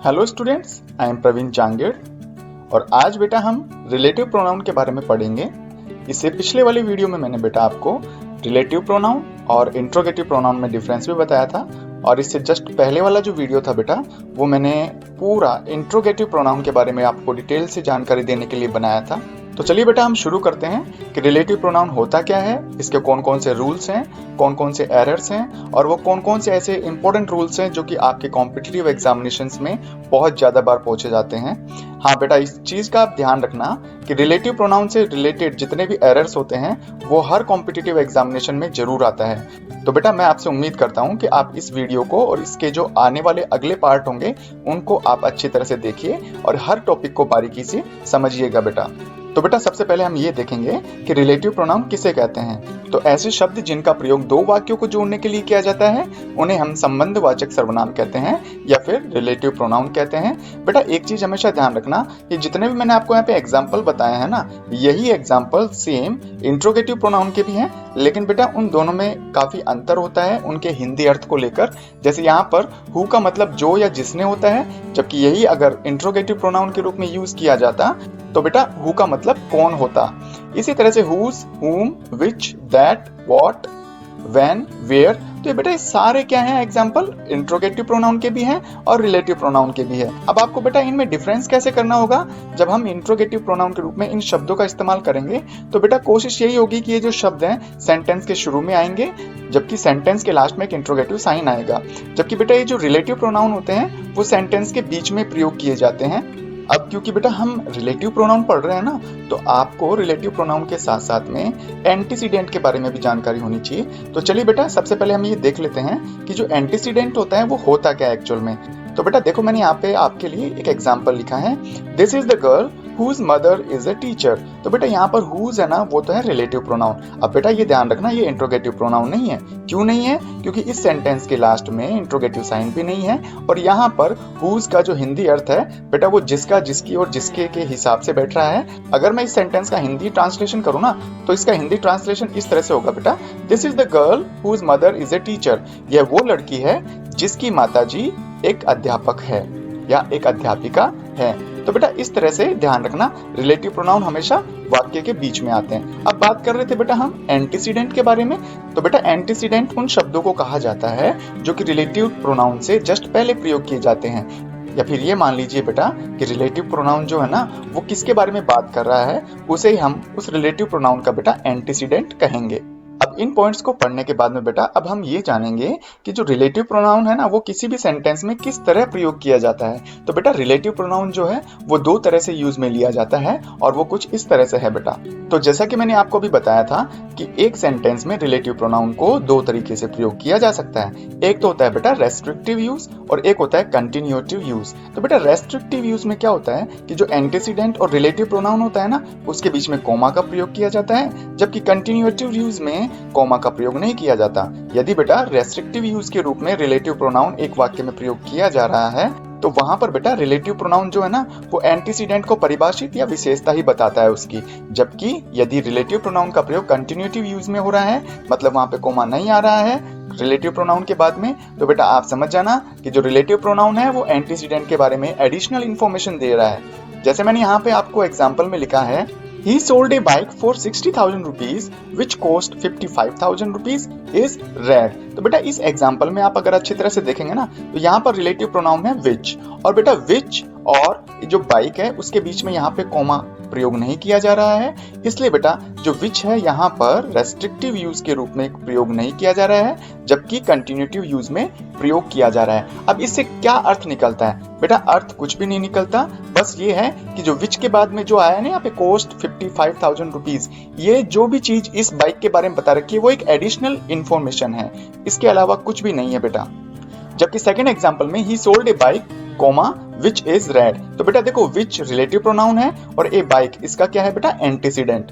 Hello students, I am Praveen Changed और आज बेटा हम रिलेटिव प्रोनाउन के बारे में पढ़ेंगे। इससे पिछले वाली वीडियो में मैंने बेटा आपको रिलेटिव प्रोनाउन और इंट्रोगेटिव प्रोनाउन में डिफरेंस भी बताया था और इससे जस्ट पहले वाला जो वीडियो था बेटा वो मैंने पूरा इंट्रोगेटिव प्रोनाउन के बारे में आपको डिटेल से जानकारी देने के लिए बनाया था। तो चलिए बेटा हम शुरू करते हैं कि रिलेटिव प्रोनाउन होता क्या है, इसके कौन कौन से रूल्स हैं, कौन कौन से एरर्स हैं और वो कौन कौन से ऐसे इंपॉर्टेंट रूल्स हैं जो कि आपके कॉम्पिटिटिव एग्जामिनेशंस में बहुत ज़्यादा बार पूछे जाते हैं। हाँ बेटा, इस चीज़ का आप ध्यान रखना कि रिलेटिव प्रोनाउन से रिलेटेड जितने भी एरर्स होते हैं वो हर कॉम्पिटिटिव एग्जामिनेशन में जरूर आता है। तो बेटा मैं आपसे उम्मीद करता हूँ कि आप इस वीडियो को और इसके जो आने वाले अगले पार्ट होंगे उनको आप अच्छी तरह से देखिए और हर टॉपिक को बारीकी से समझिएगा बेटा। तो बेटा सबसे पहले हम ये देखेंगे कि रिलेटिव प्रोनाउन किसे कहते हैं। तो ऐसे शब्द जिनका प्रयोग दो वाक्यों को जोड़ने के लिए किया जाता है उन्हें हम संबंधवाचक सर्वनाम कहते हैं या फिर रिलेटिव प्रोनाउन कहते हैं। बेटा एक चीज हमेशा ध्यान रखना कि जितने भी मैंने आपको यहाँ पे एग्जाम्पल बताए हैं ना, यही एग्जाम्पल सेम इंट्रोगेटिव प्रोनाउन के भी हैं, लेकिन बेटा उन दोनों में काफी अंतर होता है उनके हिंदी अर्थ को लेकर। जैसे यहाँ पर हु का मतलब जो या जिसने होता है, जबकि यही अगर इंट्रोगेटिव प्रोनाउन के रूप में यूज किया जाता तो बेटा हु का मतलब कौन होता। इसी तरह से हुज, हुम, विच, दैट, व्हाट, व्हेन, वेयर, तो ये बेटा ये सारे क्या हैं एग्जाम्पल इंट्रोगेटिव प्रोनाउन के भी हैं और रिलेटिव प्रोनाउन के भी है। अब आपको बेटा इनमें डिफरेंस कैसे करना होगा। जब हम इंट्रोगेटिव प्रोनाउन के रूप में इन शब्दों का इस्तेमाल करेंगे तो बेटा कोशिश यही होगी कि ये जो शब्द हैं सेंटेंस के शुरू में आएंगे, जबकि सेंटेंस के लास्ट में एक इंट्रोगेटिव साइन आएगा। जबकि बेटा ये जो रिलेटिव प्रोनाउन होते हैं वो सेंटेंस के बीच में प्रयोग किए जाते हैं। अब क्योंकि बेटा हम रिलेटिव प्रोनाउन पढ़ रहे हैं ना, तो आपको रिलेटिव प्रोनाउन के साथ साथ में एंटीसीडेंट के बारे में भी जानकारी होनी चाहिए। तो चलिए बेटा सबसे पहले हम ये देख लेते हैं कि जो एंटीसीडेंट होता है वो होता क्या है एक्चुअल में। तो बेटा देखो मैंने यहाँ पे आपके लिए एक एग्जाम्पल लिखा है, this is the girl whose mother is a teacher. तो बेटा यहाँ पर हुज है ना, वो तो है रिलेटिव प्रोनाउन। अब बेटा ये ध्यान रखना ये इंट्रोगेटिव प्रोनाउन नहीं है। क्यों नहीं है? क्योंकि इस सेंटेंस के लास्ट में इंट्रोगेटिव साइन भी नहीं है और यहाँ पर हुज का जो हिंदी अर्थ है बेटा वो जिसका, जिसकी और जिसके के हिसाब से बैठ रहा है। अगर मैं इस सेंटेंस का हिंदी ट्रांसलेशन करूँ ना तो इसका हिंदी ट्रांसलेशन इस तरह से होगा बेटा, this is the girl whose mother is a teacher. यह वो लड़की है जिसकी माताजी एक अध्यापक है या एक अध्यापिका है। तो बेटा इस तरह से ध्यान रखना रिलेटिव प्रोनाउन हमेशा वाक्य के बीच में आते हैं। अब बात कर रहे थे बेटा हम एंटीसीडेंट के बारे में। तो बेटा एंटीसीडेंट उन शब्दों को कहा जाता है जो कि रिलेटिव प्रोनाउन से जस्ट पहले प्रयोग किए जाते हैं। या फिर ये मान लीजिए बेटा कि रिलेटिव प्रोनाउन जो है ना वो किसके बारे में बात कर रहा है उसे ही हम उस रिलेटिव प्रोनाउन का बेटा एंटीसीडेंट कहेंगे। अब इन पॉइंट्स को पढ़ने के बाद में बेटा अब हम ये जानेंगे कि जो रिलेटिव प्रोनाउन है ना वो किसी भी सेंटेंस में किस तरह प्रयोग किया जाता है। तो बेटा रिलेटिव प्रोनाउन जो है वो दो तरह से यूज में लिया जाता है और वो कुछ इस तरह से है बेटा। तो जैसा कि मैंने आपको भी बताया था कि एक सेंटेंस में रिलेटिव प्रोनाउन को दो तरीके से प्रयोग किया जा सकता है। एक तो होता है बेटा रेस्ट्रिक्टिव यूज और एक होता है कंटिन्यूटिव यूज। तो बेटा रेस्ट्रिक्टिव यूज में क्या होता है कि जो एंटीसीडेंट और रिलेटिव प्रोनाउन होता है ना उसके बीच में कोमा का प्रयोग किया जाता है, जबकि कंटिन्यूटिव यूज में कोमा का प्रयोग नहीं किया जाता। यदि बेटा रेस्ट्रिक्टिव यूज के रूप में रिलेटिव प्रोनाउन एक वाक्य में प्रयोग किया जा रहा है तो वहां पर बेटा रिलेटिव प्रोनाउन जो है ना वो एंटीसीडेंट को परिभाषित या विशेषता ही बताता है उसकी। जबकि यदि रिलेटिव प्रोनाउन का प्रयोग कंटिन्यूटिव यूज में हो रहा है, मतलब वहां पे कोमा नहीं आ रहा है रिलेटिव प्रोनाउन के बाद में, तो बेटा आप समझ जाना कि जो रिलेटिव प्रोनाउन है वो एंटीसीडेंट के बारे में एडिशनल इंफॉर्मेशन दे रहा है। जैसे मैंने यहाँ पे आपको एग्जाम्पल में लिखा है, He sold a bike for 60,000 rupees, which cost 55,000 rupees is red। तो बेटा इस एग्जाम्पल में आप अगर अच्छी तरह से देखेंगे ना तो यहाँ पर रिलेटिव प्रोनाउन है which, और बेटा which और जो बाइक है उसके बीच में यहाँ पे कोमा प्रयोग नहीं किया जा रहा है, इसलिए बेटा जो which है यहाँ पर रेस्ट्रिक्टिव यूज के रूप में प्रयोग नहीं किया जा रहा है, जबकि कंटिन्यूटिव यूज में प्रयोग किया जा रहा है। अब इससे क्या अर्थ निकलता है? बेटा अर्थ कुछ भी नहीं निकलता, बस ये है कि जो which के बाद में जो आया ना यहाँ पे कोस्ट 55,000 रुपीज, ये जो भी चीज इस बाइक के बारे में बता रखी है वो एक एडिशनल इंफॉर्मेशन है, इसके अलावा कुछ भी नहीं है बेटा। जबकि सेकंड एग्जांपल में he sold a bike comma which is red. तो बेटा देखो विच रिलेटिव प्रोनाउन है और ए बाइक इसका क्या है बेटा एंटीसीडेंट।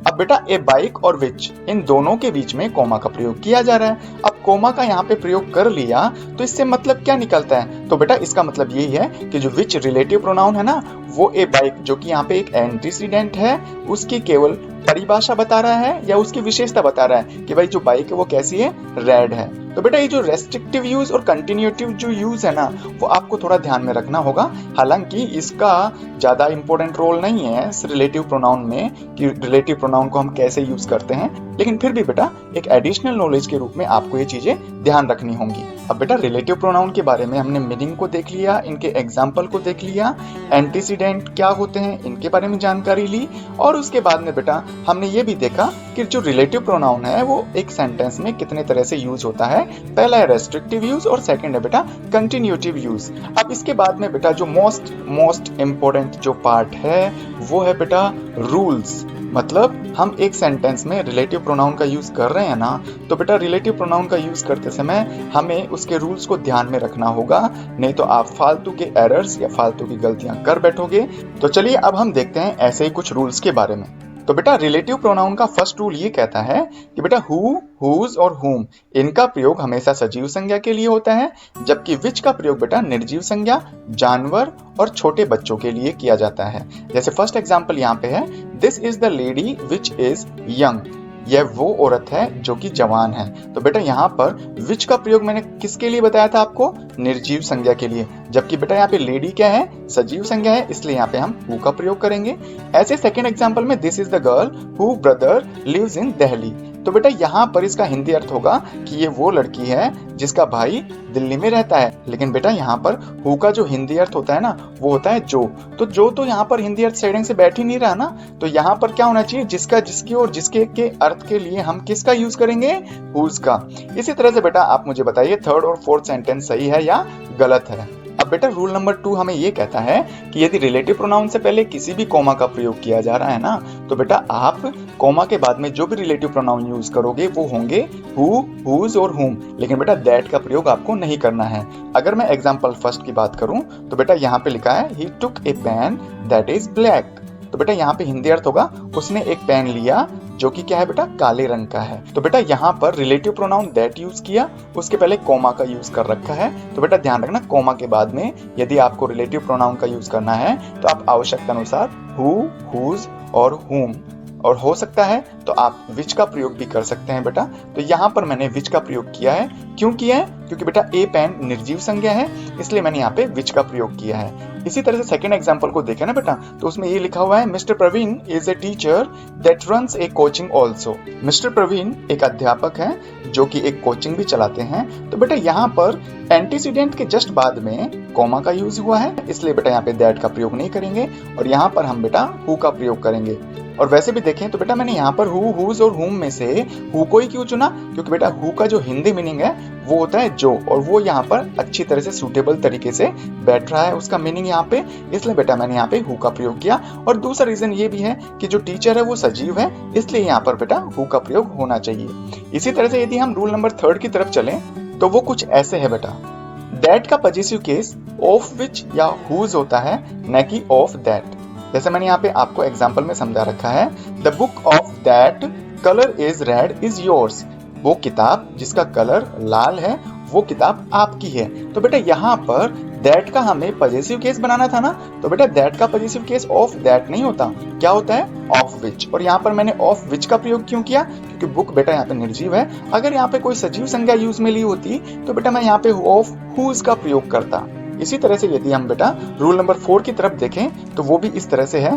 अब बेटा ए बाइक और विच इन दोनों के बीच में कोमा का प्रयोग किया जा रहा है। अब कोमा का यहाँ पे प्रयोग कर लिया तो इससे मतलब क्या निकलता है? तो बेटा इसका मतलब यही है कि जो विच रिलेटिव प्रोनाउन है ना वो ए बाइक जो कि यहाँ पे एक एंटीसीडेंट है उसकी केवल परिभाषा बता रहा है या उसकी विशेषता बता रहा है कि भाई जो बाइक है वो कैसी है, रेड है। तो बेटा ये जो रेस्ट्रिक्टिव यूज और कंटिन्यूटिव जो यूज है ना, वो आपको थोड़ा ध्यान में रखना होगा। हालांकि इसका ज्यादा इंपॉर्टेंट रोल नहीं है इस रिलेटिव प्रोनाउन में कि रिलेटिव प्रोनाउन को हम कैसे यूज करते हैं, लेकिन फिर भी बेटा एक एडिशनल नॉलेज के रूप में आपको ये चीजें ध्यान रखनी होंगी। अब बेटा रिलेटिव प्रोनाउन के बारे में हमने मीनिंग को देख लिया, इनके एग्जाम्पल को देख लिया, एंटीसीडेंट क्या होते हैं इनके बारे में जानकारी ली, और उसके बाद में बेटा हमने ये भी देखा कि जो रिलेटिव प्रोनाउन है वो एक सेंटेंस में कितने तरह से यूज होता है। पहला है रेस्ट्रिक्टिव यूज और सेकंड है बेटा कंटिन्यूटिव यूज। अब इसके बाद में बेटा जो मोस्ट इंपॉर्टेंट जो पार्ट है वो है बेटा रूल्स। मतलब हम एक सेंटेंस में रिलेटिव प्रोनाउन का यूज कर रहे हैं ना, तो बेटा रिलेटिव प्रोनाउन का यूज करते समय हमें उसके रूल्स को ध्यान में रखना होगा, नहीं तो आप फालतू के एरर्स या फालतू की गलतियां कर बैठोगे। तो चलिए अब हम देखते हैं ऐसे ही कुछ रूल्स के बारे में। तो बेटा रिलेटिव प्रोनाउन का फर्स्ट रूल ये कहता है कि बेटा हु, हुज और हुम इनका प्रयोग हमेशा सजीव संज्ञा के लिए होता है, जबकि विच का प्रयोग बेटा निर्जीव संज्ञा, जानवर और छोटे बच्चों के लिए किया जाता है। जैसे फर्स्ट एग्जांपल यहाँ पे है, this is the lady which is young, यह वो औरत है जो कि जवान है। तो बेटा यहाँ पर विच का प्रयोग मैंने किसके लिए बताया था आपको, निर्जीव संज्ञा के लिए, जबकि बेटा यहाँ पे लेडी क्या है, सजीव संज्ञा है, इसलिए यहाँ पे हम हु का प्रयोग करेंगे। ऐसे सेकेंड एग्जांपल में this is the girl who brother lives in Delhi, तो बेटा यहाँ पर इसका हिंदी अर्थ होगा कि ये वो लड़की है जिसका भाई दिल्ली में रहता है। लेकिन बेटा यहाँ पर हु का जो हिंदी अर्थ होता है ना वो होता है जो, तो जो तो यहाँ पर हिंदी अर्थ साइडिंग से बैठ ही नहीं रहा ना, तो यहाँ पर क्या होना चाहिए, जिसका, जिसकी और जिसके के अर्थ के लिए हम किसका यूज करेंगे, हुज का। इसी तरह से बेटा आप मुझे बताइए थर्ड और फोर्थ सेंटेंस सही है या गलत है। अब बेटा रूल नंबर 2 हमें ये कहता है कि यदि रिलेटिव प्रोनाउन से पहले किसी भी कॉमा का प्रयोग किया जा रहा है ना, तो बेटा आप कॉमा के बाद में जो भी रिलेटिव प्रोनाउन यूज करोगे वो होंगे हु, हुज और हुम, लेकिन बेटा दैट का प्रयोग आपको नहीं करना है। अगर मैं एग्जांपल फर्स्ट की बात करूं तो बेटा यहाँ पे लिखा है ही टुक ए पेन दैट इज ब्लैक, तो बेटा यहाँ पे हिंदी अर्थ होगा उसने एक पेन लिया जो कि क्या है बेटा, काले रंग का है। तो बेटा यहाँ पर रिलेटिव प्रोनाउन दैट यूज किया, उसके पहले कॉमा का यूज कर रखा है। तो बेटा ध्यान रखना कॉमा के बाद में यदि आपको रिलेटिव प्रोनाउन का यूज करना है तो आप आवश्यकता अनुसार हु, हुज और हुम, और हो सकता है तो आप विच का प्रयोग भी कर सकते हैं बेटा। तो यहाँ पर मैंने विच का प्रयोग किया है, क्यों किया है, क्योंकि बेटा ए पेन निर्जीव संज्ञा है, इसलिए मैंने यहाँ पे विच का प्रयोग किया है। इसी तरह से सेकंड एग्जांपल को देखें ना बेटा, तो उसमें ये लिखा हुआ है mister Praveen is a teacher that runs a coaching also. Mister Praveen एक अध्यापक है जो कि एक कोचिंग भी चलाते हैं। तो बेटा यहाँ पर एंटीसीडेंट के जस्ट बाद में कॉमा का यूज हुआ है, इसलिए बेटा यहाँ पे दैट का प्रयोग नहीं करेंगे और यहाँ पर हम बेटा हु का प्रयोग करेंगे। और वैसे भी देखें तो बेटा मैंने यहाँ पर हु, हुज और हुम में से हु को ही क्यों चुना, क्योंकि बेटा हु का जो हिंदी मीनिंग है वो होता है जो, और वो यहाँ पर अच्छी तरह से सूटेबल तरीके से बैठ रहा है उसका मीनिंग यहाँ पे, इसलिए बेटा मैंने यहाँ पे हु का प्रयोग किया। और दूसरा रीजन ये भी है कि जो टीचर है वो सजीव है, इसलिए यहाँ पर बेटा हु का प्रयोग होना चाहिए। इसी तरह से यदि हम रूल नंबर 3 की तरफ चलें तो वो कुछ ऐसे है बेटा, दैट का पॉजेसिव केस ऑफ विच या हुज होता है, न कि ऑफ दैट। जैसे मैंने यहाँ पे आपको एग्जाम्पल में समझा रखा है, the book of that colour is red is yours, वो किताब जिसका कलर लाल है वो किताब आपकी है। तो बेटा यहाँ पर दैट का हमें पॉजेसिव केस बनाना था ना, तो बेटा दैट का पॉजेसिव केस ऑफ दैट नहीं होता, क्या होता है, ऑफ विच। और यहाँ पर मैंने ऑफ विच का प्रयोग क्यों किया, क्योंकि बुक बेटा यहाँ पे निर्जीव है। अगर यहाँ पे कोई सजीव संज्ञा यूज में ली होती तो बेटा मैं यहाँ पे ऑफ हुज का प्रयोग करता। इसी तरह से यदि हम बेटा रूल नंबर 4 की तरफ देखें तो वो भी इस तरह से है,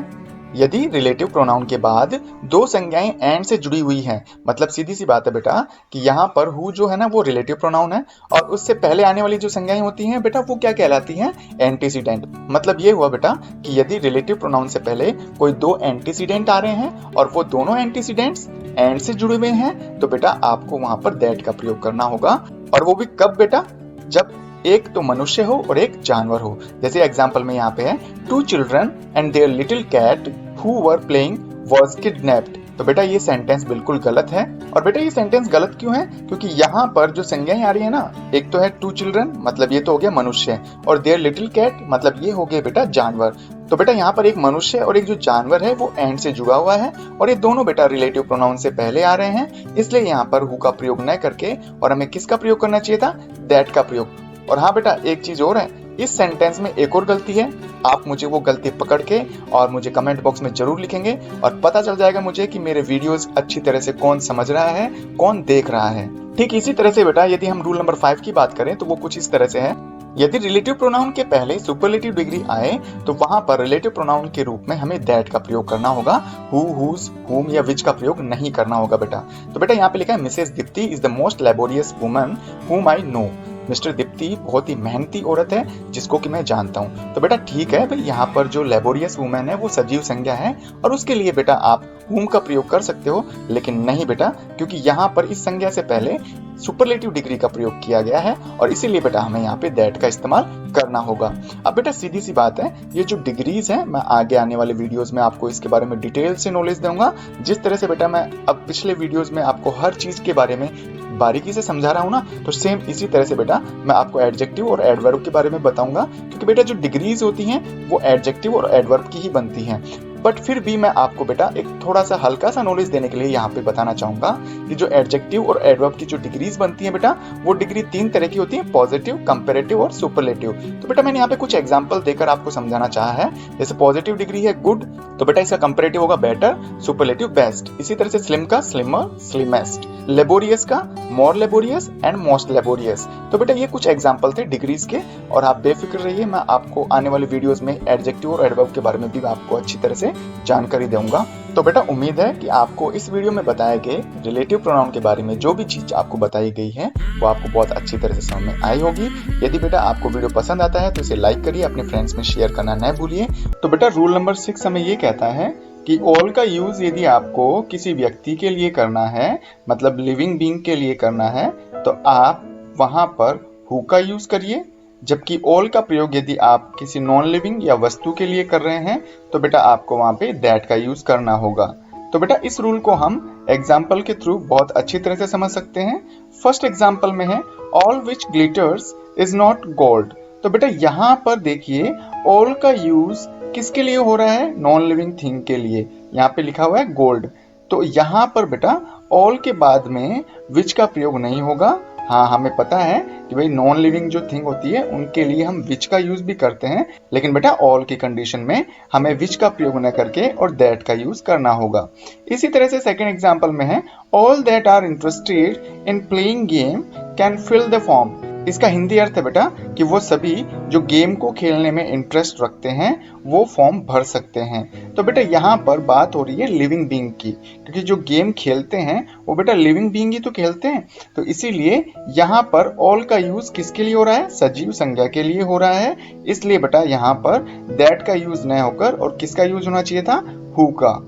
यदि रिलेटिव प्रोनाउन के बाद दो संज्ञाएं एंड से जुड़ी हुई हैं, मतलब सीधी सी बात है बेटा कि यहाँ पर हु जो है ना वो रिलेटिव प्रोनाउन है और उससे पहले आने वाली जो संज्ञाएं होती हैं बेटा वो क्या कहलाती हैं, एंटीसीडेंट। मतलब ये हुआ बेटा कि यदि रिलेटिव प्रोनाउन से पहले कोई दो एंटीसीडेंट आ रहे हैं और वो दोनों एंटीसीडेंट्स एंड से जुड़े हुए हैं तो बेटा आपको वहां पर दैट का प्रयोग करना होगा। और वो भी कब बेटा, जब एक तो मनुष्य हो और एक जानवर हो। जैसे एग्जांपल में यहाँ पे है, 2 children and their little cat who were playing was kidnapped। तो बेटा ये सेंटेंस बिल्कुल गलत है। और बेटा ये सेंटेंस गलत क्यों है, क्योंकि यहाँ पर जो संज्ञाएं आ रही है ना, एक तो है 2 children मतलब ये तो हो गया मनुष्य, और their little cat मतलब ये हो गया बेटा जानवर। तो बेटा यहाँ पर एक मनुष्य और एक जो जानवर है वो एंड से जुड़ा हुआ है और ये दोनों बेटा रिलेटिव प्रोनाउन से पहले आ रहे हैं, इसलिए यहाँ पर हु का प्रयोग न करके और हमें किसका प्रयोग करना चाहिए था, दैट का प्रयोग। और हाँ बेटा एक चीज और है, इस सेंटेंस में एक और गलती है, आप मुझे वो गलती पकड़ के और मुझे कमेंट बॉक्स में जरूर लिखेंगे और पता चल जाएगा मुझे कि मेरे वीडियोस अच्छी तरह से कौन समझ रहा है, कौन देख रहा है। ठीक इसी तरह से बेटा यदि हम रूल नंबर 5 की बात करें तो वो कुछ इस तरह से है, यदि रिलेटिव प्रोनाउन के पहले सुपरलेटिव डिग्री आए तो वहां पर रिलेटिव प्रोनाउन के रूप में हमें दैट का प्रयोग करना होगा, हु, हुज, हुम या विच का प्रयोग नहीं करना होगा बेटा। तो बेटा यहाँ पे लिखा है Mrs Deepti is the most laborious woman हुम आई नो। मिस्टर दीप्ति बहुत ही मेहनती औरत है जिसको कि मैं जानता हूँ। तो बेटा ठीक है भाई, यहाँ पर जो लेबोरियस वुमेन है वो सजीव संज्ञा है और उसके लिए बेटा आप हुम का प्रयोग कर सकते हो, लेकिन नहीं बेटा, क्योंकि यहाँ पर इस संज्ञा से पहले सुपरलेटिव डिग्री का प्रयोग किया गया है और इसीलिए बेटा हमें यहाँ पे दैट का इस्तेमाल करना होगा। अब बेटा सीधी सी बात है, ये जो डिग्रीज है मैं आगे आने वाले वीडियोस में आपको इसके बारे में डिटेल से नॉलेज दूंगा। जिस तरह से बेटा मैं अब पिछले वीडियोस में आपको हर चीज के बारे में बारीकी से समझा रहा हूँ ना, तो सेम इसी तरह से बेटा मैं आपको एडजेक्टिव और एडवर्ब के बारे में बताऊंगा, क्योंकि बेटा जो डिग्रीज होती हैं वो एडजेक्टिव और एडवर्ब की ही बनती हैं। बट फिर भी मैं आपको बेटा एक थोड़ा सा हल्का सा नॉलेज देने के लिए यहाँ पे बताना चाहूंगा कि जो एडजेक्टिव और एडवर्ब की जो डिग्रीज बनती है बेटा, वो डिग्री 3 तरह की होती है, पॉजिटिव, कंपैरेटिव और सुपरलेटिव। तो बेटा मैंने यहाँ पे कुछ एग्जांपल देकर आपको समझाना चाहा है। जैसे पॉजिटिव डिग्री है गुड, तो बेटा इसका कंपैरेटिव होगा बेटर, सुपरलेटिव बेस्ट। इसी तरह से स्लिम का स्लिमर, स्लिमेस्ट, लेबोरियस का मोर लेबोरियस एंड मोस्ट लेबोरियस। तो बेटा ये कुछ एग्जांपल थे डिग्रीज के, और आप बेफिक्र रहिए, मैं आपको आने वाले वीडियोस में एडजेक्टिव और एडवर्ब के बारे में भी आपको अच्छी तरह से जानकारी दूंगा। तो बेटा उम्मीद है कि आपको इस वीडियो में बताए गए रिलेटिव प्रोनाउन के बारे में जो भी चीज आपको बताई गई है वो आपको बहुत अच्छी तरह से समझ में आई होगी। यदि बेटा आपको वीडियो पसंद आता है तो इसे लाइक करिए, अपने फ्रेंड्स में शेयर करना न भूलिए। तो बेटा रूल नंबर 6 हमें ये कहता है कि ऑल का यूज यदि आपको किसी व्यक्ति के लिए करना है, मतलब लिविंग बीइंग के लिए करना है, तो आप वहां पर हु का यूज करिए, जबकि ऑल का प्रयोग यदि आप किसी नॉन लिविंग या वस्तु के लिए कर रहे हैं तो बेटा आपको वहां पे दैट का यूज करना होगा। तो बेटा इस रूल को हम एग्जाम्पल के थ्रू बहुत अच्छी तरह से समझ सकते हैं। फर्स्ट एग्जाम्पल में है all which glitters is not gold. तो बेटा यहाँ पर देखिए ऑल का यूज किसके लिए हो रहा है, नॉन लिविंग थिंग के लिए। यहाँ पे लिखा हुआ है गोल्ड, तो यहाँ पर बेटा ऑल के बाद में विच का प्रयोग नहीं होगा। हाँ हमें पता है कि भाई नॉन लिविंग जो थिंग होती है उनके लिए हम विच का यूज भी करते हैं, लेकिन बेटा ऑल की कंडीशन में हमें विच का प्रयोग न करके और दैट का यूज करना होगा। इसी तरह से सेकंड एग्जांपल में है all that are interested in playing game can fill the form. इसका हिंदी अर्थ है बेटा कि वो सभी जो गेम को खेलने में इंटरेस्ट रखते हैं वो फॉर्म भर सकते हैं। तो बेटा यहाँ पर बात हो रही है लिविंग बीइंग की, क्योंकि जो गेम खेलते हैं वो बेटा लिविंग बीइंग ही तो खेलते हैं। तो इसीलिए यहाँ पर ऑल का यूज किसके लिए हो रहा है, सजीव संज्ञा के लिए हो रहा है। इसलिए बेटा यहाँ पर दैट का यूज न होकर और किसका यूज होना चाहिए था, हु का।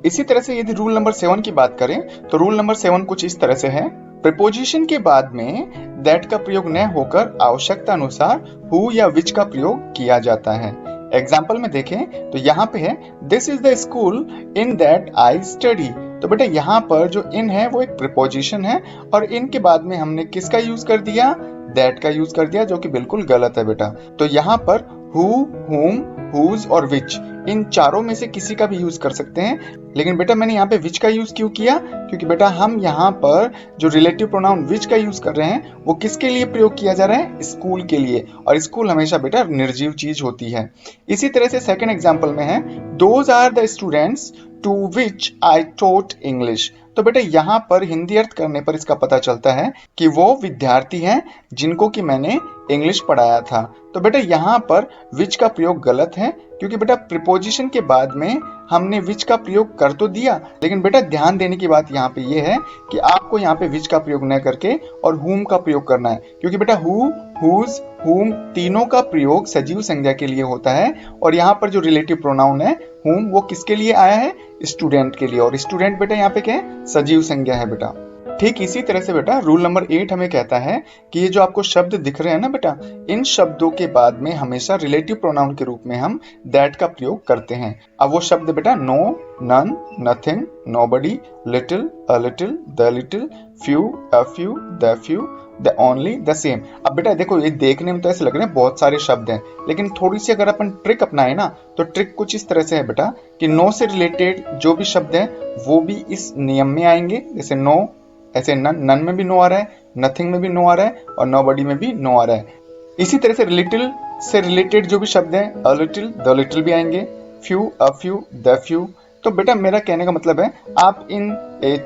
इसी तरह से यदि रूल नंबर 7 की बात करें तो रूल नंबर 7 कुछ इस तरह से है, प्रीपोजिशन के बाद में दैट का प्रयोग न होकर आवश्यकता अनुसार हु या विच का प्रयोग किया जाता है। एग्जाम्पल में देखें तो यहाँ पे है this is the school in that I study. तो बेटा यहाँ पर जो इन है वो एक प्रीपोजिशन है और इन के बाद में हमने किसका यूज कर दिया, दैट का यूज कर दिया, जो कि बिल्कुल गलत है बेटा। तो यहाँ पर हु, हुम, हुज और विच इन चारों में से किसी का भी यूज कर सकते हैं, लेकिन बेटा मैंने यहाँ पे विच का यूज क्यों किया, क्योंकि बेटा हम यहाँ पर जो रिलेटिव प्रोनाउन विच का यूज कर रहे हैं वो किसके लिए प्रयोग किया जा रहा है, स्कूल के लिए, और स्कूल हमेशा बेटा निर्जीव चीज होती है। इसी तरह से सेकंड एग्जांपल में है those are the students to which I taught English. तो बेटा यहाँ पर हिंदी अर्थ करने पर इसका पता चलता है कि वो विद्यार्थी हैं जिनको कि मैंने इंग्लिश पढ़ाया था। तो बेटा यहाँ पर विच का प्रयोग गलत है, क्योंकि बेटा प्रीपोजिशन के बाद में हमने विच का प्रयोग कर तो दिया, लेकिन बेटा ध्यान देने की बात यहाँ पे ये है कि आपको यहाँ पे विच का प्रयोग न करके और हुम का प्रयोग करना है, क्योंकि बेटा हु, हुज, हुम तीनों का प्रयोग सजीव संज्ञा के लिए होता है और यहाँ पर जो रिलेटिव प्रोनाउन है हुम वो किसके लिए आया है, स्टूडेंट के लिए, और स्टूडेंट बेटा यहाँ पे क्या है, सजीव संज्ञा है बेटा। ठीक इसी तरह से बेटा रूल नंबर 8 हमें कहता है कि ये जो आपको शब्द दिख रहे हैं ना बेटा, इन शब्दों के बाद में हमेशा रिलेटिव प्रोनाउन के रूप में हम दैट का प्रयोग करते हैं। अब वो शब्द बेटा no, none, nothing, nobody, little, a little, the little, few, a few, the few, the only, the same. अब बेटा देखो ये देखने में तो ऐसे लग रहे हैं बहुत सारे शब्द हैं, लेकिन थोड़ी सी अगर अपन ट्रिक अपनाए ना तो ट्रिक कुछ इस तरह से है बेटा कि नो से रिलेटेड जो भी शब्द है वो भी इस नियम में आएंगे। जैसे नो, ऐसे नन, नन में भी नो आ रहा है, नथिंग में भी नो आ रहा है और नोबडी में भी नो आ रहा है। इसी तरह से लिटिल से रिलेटेड जो भी शब्द हैं, अ लिटिल, द लिटिल भी आएंगे, few, a few, the few. तो बेटा मेरा कहने का मतलब है आप इन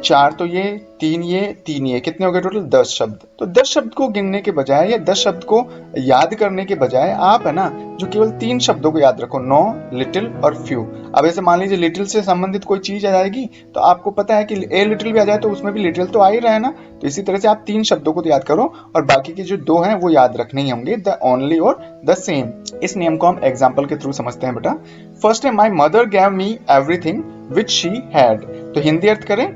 4 तो ये 3 ये कितने हो गए टोटल 10 शब्द। तो 10 शब्द को गिनने के बजाय या 10 शब्द को याद करने के बजाय आप है ना जो केवल 3 शब्दों को याद रखो, नो, लिटिल और फ्यू। अब ऐसे मान लीजिए लिटिल से संबंधित कोई चीज आ जाएगी तो आपको पता है कि ए लिटिल भी आ जाए तो उसमें भी लिटिल तो आ ही रहा है ना। तो इसी तरह से आप 3 शब्दों को तो याद करो और बाकी के जो 2 हैं वो याद रखने ही होंगे, द ओनली और द सेम। इस नियम को हम एग्जाम्पल के थ्रू समझते हैं बेटा। फर्स्ट है my mother gave me everything which she had. तो हिंदी अर्थ करें,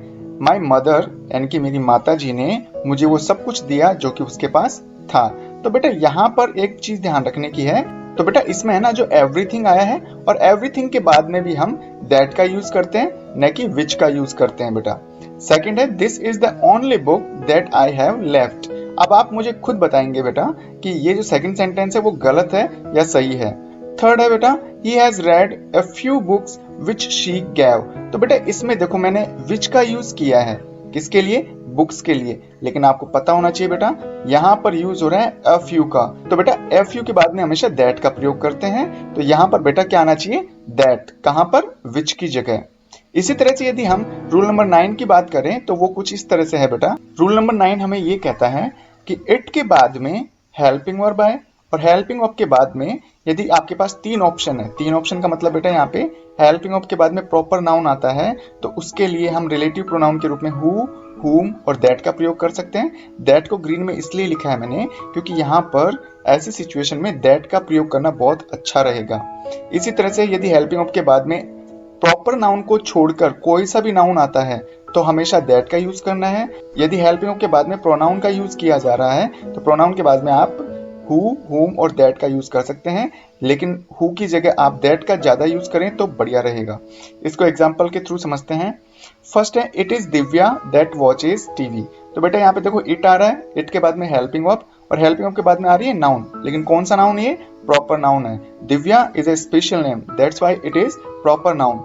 माई मदर यानी कि मेरी माता जी ने मुझे वो सब कुछ दिया जो कि उसके पास था। तो बेटा यहाँ पर एक चीज ध्यान रखने की है, तो बेटा इसमें है ना जो एवरीथिंग आया है और एवरीथिंग के बाद में भी हम दैट का यूज करते हैं, न कि विच का यूज करते हैं बेटा। सेकंड है this is the only book that I have left. अब आप मुझे खुद बताएंगे बेटा कि ये जो सेकंड सेंटेंस है वो गलत है या सही है। थर्ड है बेटा he has read a few books which she gave। तो बेटा इसमें देखो मैंने which का यूज किया है, किसके लिए, बुक्स के लिए, लेकिन आपको पता होना चाहिए बेटा यहाँ पर यूज हो रहा है a few का। तो बेटा a few के बाद में हमेशा that का प्रयोग करते हैं, तो यहाँ पर बेटा क्या आना चाहिए, that, कहाँ पर, which की जगह। इसी तरह से यदि हम रूल नंबर 9 की बात करें तो वो कुछ इस तरह से है बेटा। रूल नंबर 9 हमें ये कहता है कि इट के बाद में हेल्पिंग वर्ब आए और हेल्पिंग वर्ब के बाद में यदि आपके पास 3 ऑप्शन है, 3 ऑप्शन का मतलब बेटा यहाँ पे हेल्पिंग वर्ब के बाद में प्रॉपर नाउन आता है तो उसके लिए हम रिलेटिव प्रोनाउन के रूप में हु, हुम और दैट का प्रयोग कर सकते हैं। दैट को ग्रीन में इसलिए लिखा है मैंने क्योंकि यहाँ पर ऐसी सिचुएशन में दैट का प्रयोग करना बहुत अच्छा रहेगा। इसी तरह से यदि हेल्पिंग वर्ब के बाद में प्रॉपर नाउन को छोड़कर कोई सा भी नाउन आता है तो हमेशा दैट का यूज करना है। यदि हेल्पिंग वर्ब के बाद में प्रोनाउन का यूज किया जा रहा है तो प्रोनाउन के बाद में आप हु, हुम और दैट का यूज कर सकते हैं, लेकिन हु की जगह आप दैट का ज्यादा यूज करें तो बढ़िया रहेगा। इसको एग्जांपल के थ्रू समझते हैं। फर्स्ट है it is Divya that watches TV. तो बेटा यहाँ पे देखो इट आ रहा है, इट के बाद में हेल्पिंग वर्ब और हेल्पिंग वर्ब के बाद में आ रही है नाउन, लेकिन कौन सा नाउन, ये प्रॉपर नाउन है। Divya is a special name that's why it is proper noun.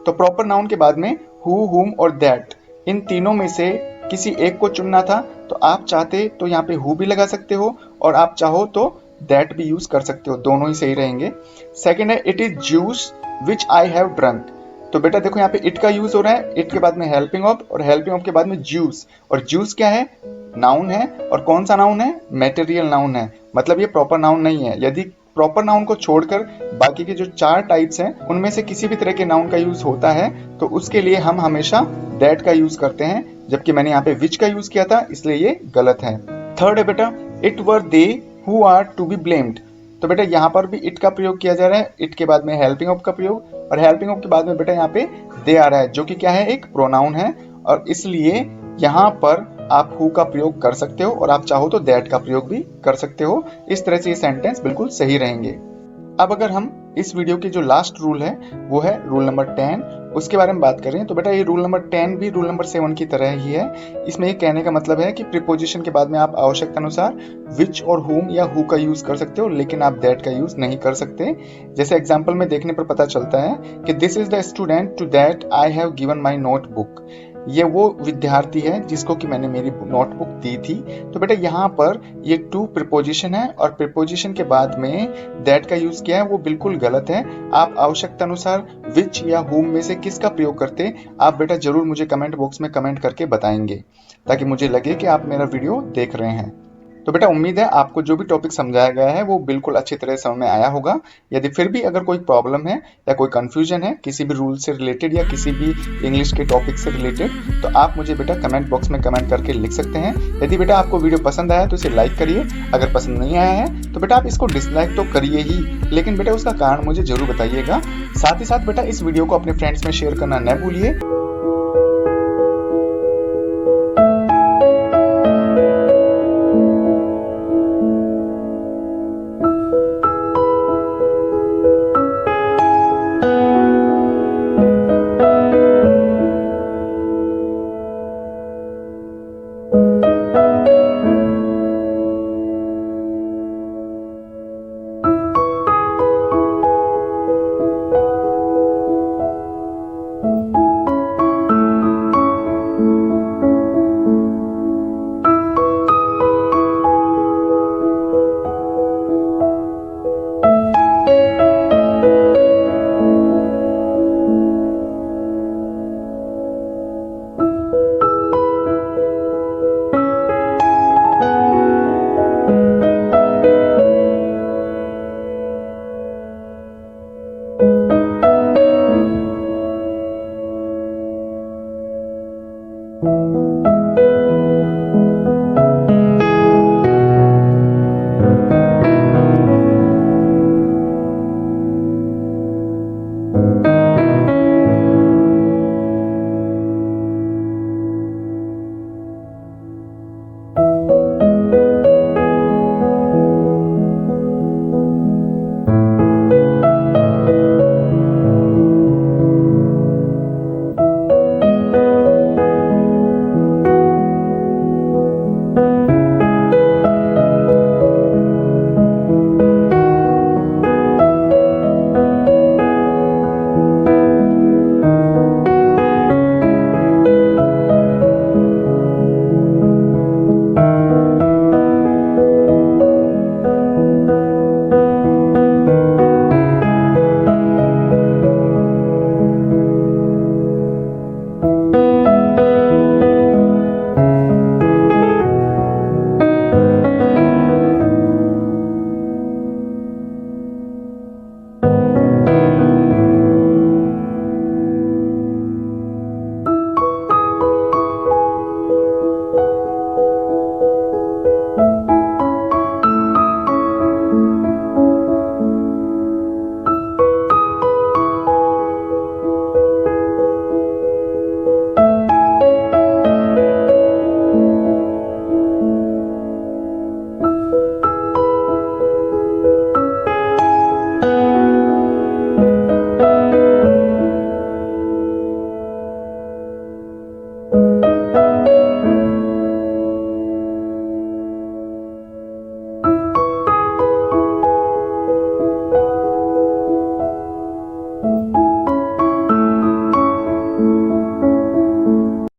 तो प्रॉपर नाउन के बाद में हु, हुम और दैट, इन तीनों में से किसी एक को चुनना था तो आप चाहते तो यहाँ पे हु भी लगा सकते हो और आप चाहो तो दैट भी यूज कर सकते हो, दोनों ही सही रहेंगे। सेकंड है it is juice which I have drunk. तो बेटा देखो यहाँ पे इट का यूज हो रहा है, इट के बाद में हेल्पिंग वर्ब और हेल्पिंग वर्ब के बाद में जूस, और जूस क्या है, नाउन है, और कौन सा नाउन है, मटेरियल नाउन है, मतलब ये प्रॉपर नाउन नहीं है। यदि प्रॉपर नाउन को छोड़कर बाकी के जो 4 टाइप्स हैं उनमें से किसी भी तरह के नाउन का यूज होता है तो उसके लिए हम हमेशा दैट का यूज करते हैं, जबकि मैंने यहाँ पे विच का यूज किया था इसलिए ये गलत है। थर्ड है बेटा it were they who are to be blamed. तो बेटा यहाँ पर भी इट का प्रयोग किया जा रहा है, इट के बाद में हेल्पिंग वर्ब का प्रयोग और हेल्पिंग वर्ब के बाद में बेटा यहाँ पे दे आ रहा है जो कि क्या है, एक प्रोनाउन है, और इसलिए यहाँ पर आप हु का प्रयोग कर सकते हो और आप चाहो तो दैट का प्रयोग भी कर सकते हो। इस तरह से ये सेंटेंस बिल्कुल सही रहेंगे। अब अगर हम इस वीडियो की जो लास्ट रूल है वो है रूल नंबर 10, उसके बारे में बात करें तो बेटा ये रूल नंबर 10 भी रूल नंबर 7 की तरह ही है। इसमें ये कहने का मतलब है कि प्रीपोजिशन के बाद में आप आवश्यकता अनुसार विच और हुम या हु का यूज कर सकते हो, लेकिन आप दैट का यूज नहीं कर सकते। जैसे एग्जाम्पल में देखने पर पता चलता है कि this is the student to that I have given my notebook. ये वो विद्यार्थी है जिसको कि मैंने मेरी नोटबुक दी थी। तो बेटा यहाँ पर ये टू प्रीपोजिशन है और प्रीपोजिशन के बाद में दैट का यूज किया है, वो बिल्कुल गलत है। आप आवश्यकता अनुसार विच या हुम में से किसका प्रयोग करते आप बेटा जरूर मुझे कमेंट बॉक्स में कमेंट करके बताएंगे, ताकि मुझे लगे कि आप मेरा वीडियो देख रहे हैं। तो बेटा उम्मीद है आपको जो भी टॉपिक समझाया गया है वो बिल्कुल अच्छी तरह समझ में आया होगा। यदि फिर भी अगर कोई प्रॉब्लम है या कोई कंफ्यूजन है किसी भी रूल से रिलेटेड या किसी भी इंग्लिश के टॉपिक से रिलेटेड, तो आप मुझे बेटा कमेंट बॉक्स में कमेंट करके लिख सकते हैं। यदि बेटा आपको वीडियो पसंद आया तो इसे लाइक करिए, अगर पसंद नहीं आया है तो बेटा आप इसको डिसलाइक तो करिए ही, लेकिन बेटा उसका कारण मुझे जरूर बताइएगा। साथ ही साथ बेटा इस वीडियो को अपने फ्रेंड्स में शेयर करना न भूलिए